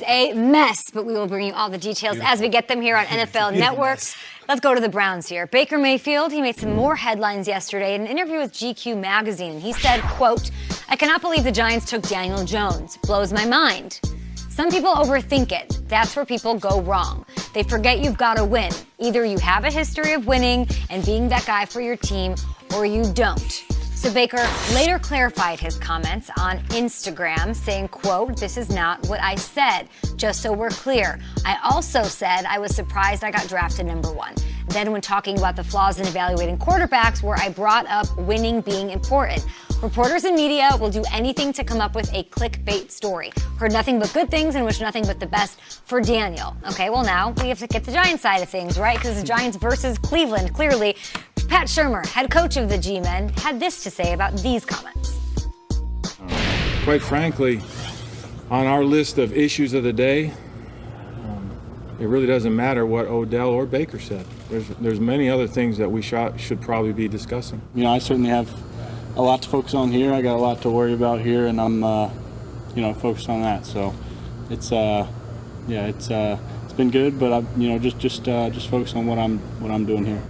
A mess, but we will bring you all the details as we get them here on NFL Network. Let's go to the Browns here. Baker Mayfield, he made some more headlines yesterday in an interview with GQ magazine. He said, quote, "I cannot believe the Giants took Daniel Jones. Blows my mind. Some people overthink it. That's where people go wrong. They forget you've got to win. Either you have a history of winning and being that guy for your team, or you don't." So Baker later clarified his comments on Instagram, saying, quote, "This is not what I said. Just so we're clear. I also said I was surprised I got drafted number 1. Then when talking about the flaws in evaluating quarterbacks, where I brought up winning being important. Reporters and media will do anything to come up with a clickbait story. Heard nothing but good things and wish nothing but the best for Daniel." Okay, well now we have to get the Giants side of things, right? Because the Giants versus Cleveland, clearly. Pat Shurmur, head coach of the G-Men, had this to say about these comments. Quite frankly, on our list of issues of the day, it really doesn't matter what Odell or Baker said. There's many other things that we should probably be discussing. You know, I certainly have a lot to focus on here. I got a lot to worry about here, and I'm, focused on that. So it's been good, but I'm, just focus on what I'm doing here.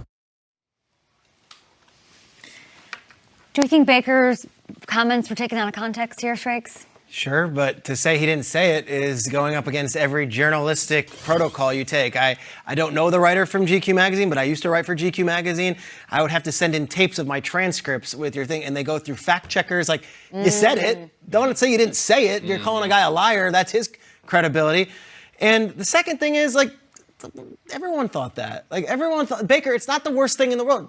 Do you think Baker's comments were taken out of context here, Shrakes? Sure, but to say he didn't say it is going up against every journalistic protocol you take. I don't know the writer from GQ Magazine, but I used to write for GQ Magazine. I would have to send in tapes of my transcripts with your thing, and they go through fact checkers like, you said it. Don't say you didn't say it. You're calling a guy a liar. That's his credibility. And the second thing is, like, everyone thought that. Like, everyone thought, Baker, it's not the worst thing in the world.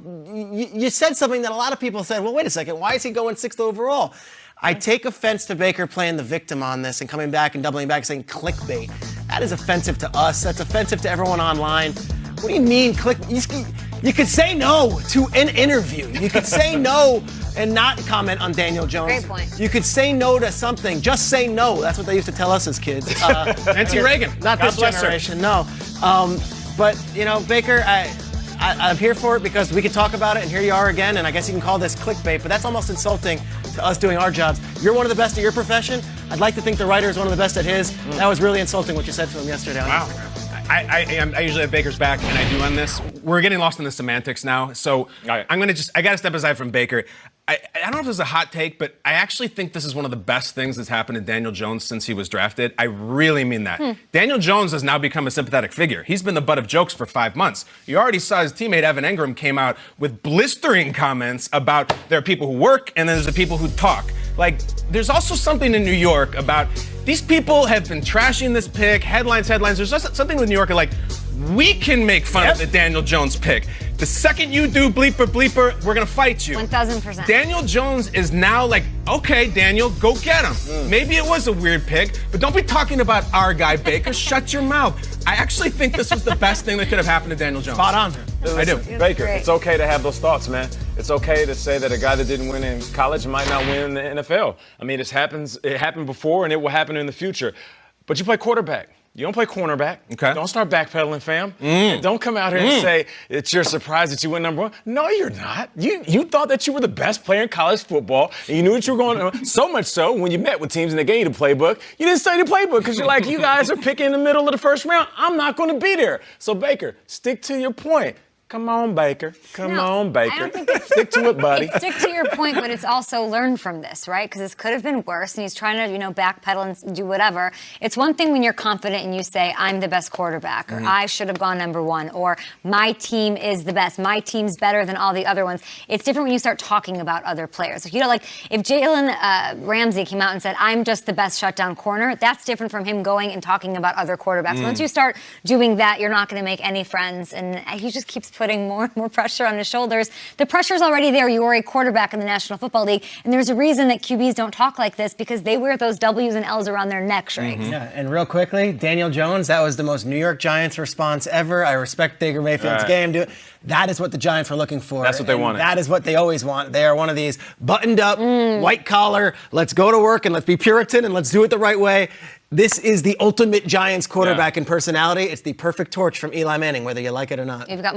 You said something that a lot of people said, well, wait a second, why is he going 6th overall? I take offense to Baker playing the victim on this and coming back and doubling back saying clickbait. That is offensive to us. That's offensive to everyone online. What do you mean You could say no to an interview. You could say no and not comment on Daniel Jones. Great point. You could say no to something. Just say no. That's what they used to tell us as kids. Nancy Reagan. Not God this bless generation, no. But, Baker, I'm here for it because we could talk about it, and here you are again, and I guess you can call this clickbait, but that's almost insulting to us doing our jobs. You're one of the best at your profession. I'd like to think the writer is one of the best at his. That was really insulting what you said to him yesterday on Instagram. I usually have Baker's back, and I do on this. We're getting lost in the semantics now, so I got to step aside from Baker. I don't know if this is a hot take, but I actually think this is one of the best things that's happened to Daniel Jones since he was drafted. I really mean that. Daniel Jones has now become a sympathetic figure. He's been the butt of jokes for 5 months. You already saw his teammate Evan Engram came out with blistering comments about there are people who work and then there's the people who talk. Like, there's also something in New York about these people have been trashing this pick, headlines. There's just something with New York like, we can make fun of the Daniel Jones pick. The second you do bleeper, we're going to fight you. 1,000%. Daniel Jones is now like, okay, Daniel, go get him. Maybe it was a weird pick, but don't be talking about our guy, Baker. Shut your mouth. I actually think this was the best thing that could have happened to Daniel Jones. Spot on. I do. Baker, it's okay to have those thoughts, man. It's okay to say that a guy that didn't win in college might not win in the NFL. I mean, it happened before, and it will happen in the future. But you play quarterback. You don't play cornerback. Okay. Don't start backpedaling, fam. And don't come out here and say that you're surprised that you went number 1. No, you're not. You thought that you were the best player in college football, and you knew what you were going to. So much so, when you met with teams and they gave you the playbook, you didn't study the playbook because you're like, you guys are picking in the middle of the first round. I'm not going to be there. So, Baker, stick to your point. Come on, Baker. Come on, Baker. I don't think it's, stick to it, buddy. Stick to your point, but it's also learn from this, right? Because this could have been worse, and he's trying to, backpedal and do whatever. It's one thing when you're confident and you say, I'm the best quarterback, or I should have gone number 1, or my team is the best, my team's better than all the other ones. It's different when you start talking about other players. If Jalen Ramsey came out and said, I'm just the best shutdown corner, that's different from him going and talking about other quarterbacks. Once you start doing that, you're not going to make any friends, and he just keeps putting more and more pressure on his shoulders. The pressure's already there. You are a quarterback in the National Football League, and there's a reason that QBs don't talk like this because they wear those W's and L's around their neck, Shrakes. Yeah, and real quickly, Daniel Jones, that was the most New York Giants response ever. I respect Baker Mayfield's game. That is what the Giants were looking for. That's what they wanted. That is what they always want. They are one of these buttoned up, white collar, let's go to work and let's be Puritan and let's do it the right way. This is the ultimate Giants quarterback in personality. It's the perfect torch from Eli Manning, whether you like it or not. You've got